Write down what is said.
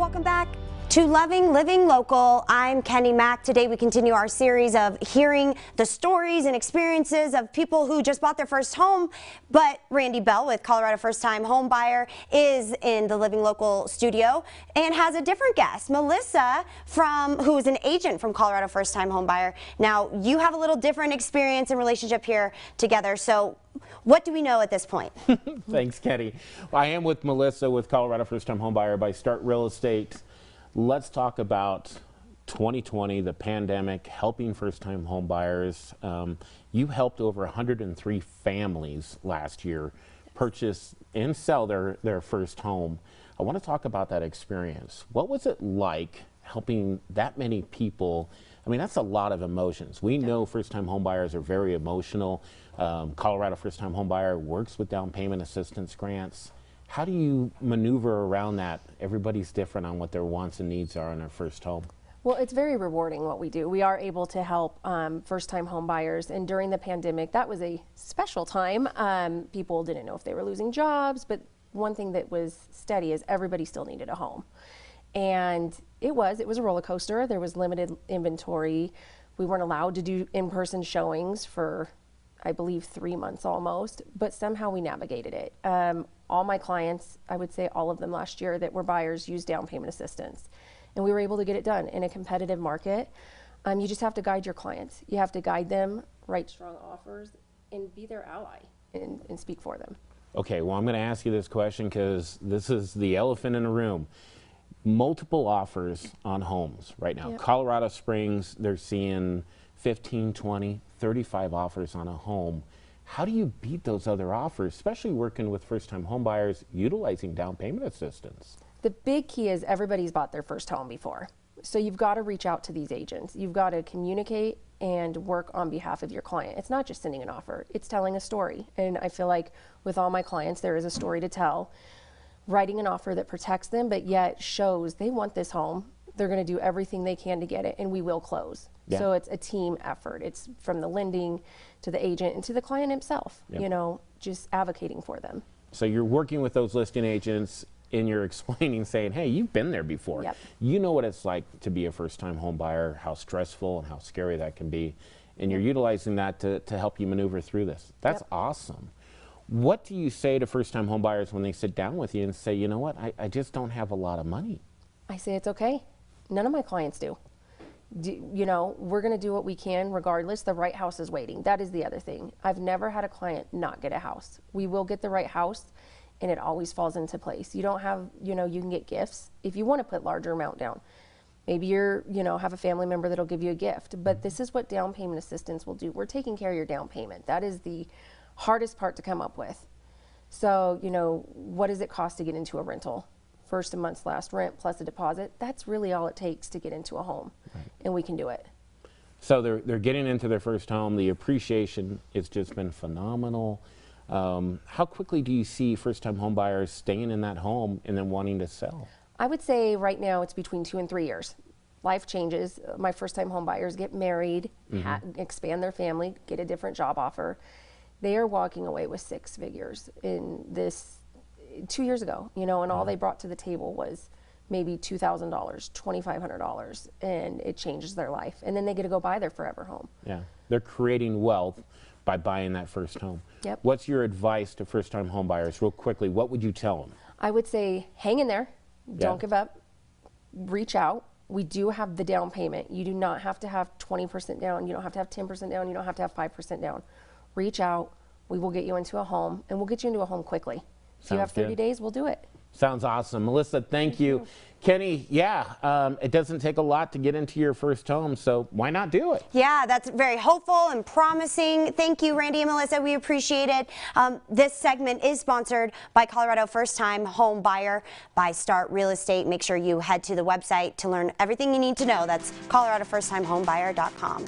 Welcome back to Loving Living Local. I'm Kenny Mack. Today we continue our series of hearing the stories and experiences of people who just bought their first home. But Randy Bell with Colorado First Time Home Buyer is in the Living Local studio and has a different guest, Melissa, who is an agent from Colorado First Time Home Buyer. Now, you have a little different experience and relationship here together. So what do we know at this point? Thanks, Kenny. I am with Melissa with Colorado First Time Home Buyer by Start Real Estate. Let's talk about 2020, the pandemic, helping first-time home buyers. You helped over 103 families last year purchase and sell their first home. I want to talk about that experience. What was it like helping that many people? I mean, that's a lot of emotions. We know first-time home buyers are very emotional. Colorado First-Time Home Buyer works with down payment assistance grants. How do you maneuver around that? Everybody's different on what their wants and needs are in their first home. Well, it's very rewarding what we do. We are able to help first-time home buyers, and during the pandemic, that was a special time. People didn't know if they were losing jobs, but one thing that was steady is everybody still needed a home. And it was a roller coaster. There was limited inventory. We weren't allowed to do in-person showings for, I believe, 3 months almost, but somehow we navigated it. All my clients, I would say all of them last year that were buyers, used down payment assistance. And we were able to get it done in a competitive market. You just have to guide your clients. You have to guide them, write strong offers, and be their ally and speak for them. Okay, well, I'm going to ask you this question because this is the elephant in the room. Multiple offers on homes right now. Yep. Colorado Springs, they're seeing 15, 20, 35 offers on a home. How do you beat those other offers, especially working with first-time home buyers utilizing down payment assistance? The big key is everybody's bought their first home before. So you've got to reach out to these agents. You've got to communicate and work on behalf of your client. It's not just sending an offer, it's telling a story. And I feel like with all my clients, there is a story to tell. Writing an offer that protects them, but yet shows they want this home. They're going to do everything they can to get it, and we will close. Yeah. So it's a team effort. It's from the lending to the agent and to the client himself, you know, just advocating for them. So you're working with those listing agents and you're explaining, saying, hey, you've been there before. Yep. You know what it's like to be a first-time home buyer, how stressful and how scary that can be. And you're utilizing that to help you maneuver through this. That's awesome. What do you say to first-time home buyers when they sit down with you and say, you know what, I just don't have a lot of money? I say it's okay. None of my clients do. You know, we're going to do what we can regardless. The right house is waiting. That is the other thing. I've never had a client not get a house. We will get the right house, and it always falls into place. You don't have, you know, you can get gifts if you want to put larger amount down. Maybe you're, you know, have a family member that'll give you a gift, but this is what down payment assistance will do. We're taking care of your down payment. That is the hardest part to come up with. So, you know, what does it cost to get into a rental? First a month's last rent plus a deposit. That's really all it takes to get into a home, and we can do it. So they're getting into their first home. The appreciation has just been phenomenal. How quickly do you see first-time home buyers staying in that home and then wanting to sell? I would say right now it's between 2 and 3 years. Life changes. My first-time home buyers get married, expand their family, get a different job offer. They are walking away with 6 figures in this 2 years ago, you know, and all they brought to the table was maybe $2,000, $2,500, and it changes their life. And then they get to go buy their forever home. Yeah, they're creating wealth by buying that first home. Yep. What's your advice to first-time home buyers, real quickly? What would you tell them? I would say hang in there, don't give up, reach out. We do have the down payment. You do not have to have 20% down. You don't have to have 10% down. You don't have to have 5% down. Reach out. We will get you into a home, and we'll get you into a home quickly. If you have 30 days, we'll do it. Sounds awesome. Melissa, thank you. Kenny, it doesn't take a lot to get into your first home, so why not do it? Yeah, that's very hopeful and promising. Thank you, Randy and Melissa. We appreciate it. This segment is sponsored by Colorado First Time Home Buyer by Start Real Estate. Make sure you head to the website to learn everything you need to know. That's coloradofirsttimehomebuyer.com.